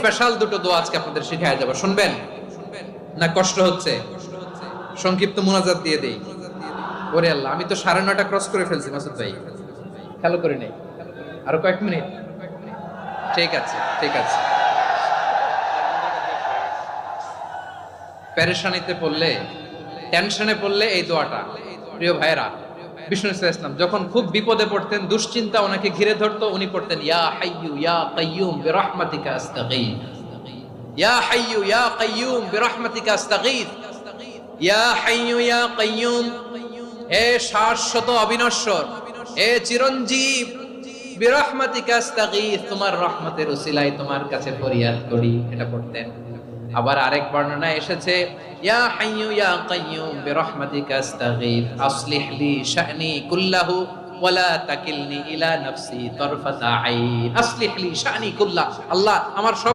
Special দুটো দোয়া আজকে আপনাদের শিখায় যাব, শুনবেন না? কষ্ট হচ্ছে? সংক্ষিপ্ত মুনাজাত দিয়ে দেই। ওরে আল্লাহ, আমি তো 9:30 ক্রস করে ফেলছি মাসুদ ভাই, খেয়াল করে নেই। আরো কয়েক মিনিট? ঠিক আছে, ঠিক আছে। পেরেশানিতে পড়লে, টেনশনে পড়লে এই দোয়াটা, প্রিয় ভাইরা, বিষ্ণু ইসলাম যখন খুব বিপদে পড়তেন, দুশ্চিন্তা ওনাকে ঘিরে ধরতো, উনি পড়তেন ইয়া হাইয়ু ইয়া কাইয়ুম বিরহমাতিকা আস্তাগীথ, ইয়া হাইয়ু ইয়া কাইয়ুম বিরহমাতিকা আস্তাগীথ, ইয়া হাইয়ু ইয়া কাইয়ুম, হে শাশ্বত অবিনশ্বর, হে চিরঞ্জীব, বিরহমাতিকা আস্তাগীথ, তোমার রহমতের উসিলায় তোমার কাছে ফরিয়াদ করি, এটা পড়তেন। আবার আরেক বর্ণনায় এসেছে ইয়া হাইয়ু ইয়া কাইয়ুম বিরহমাতিকা আস্তাগীথ আসলিহ লি শা'নি কুল্লাহু ওয়ালা তাকিলনি ইলা নাফসি তারফাতা আইন, আসলিহ লি শা'নি কুল্লাহ, আল্লাহ আমার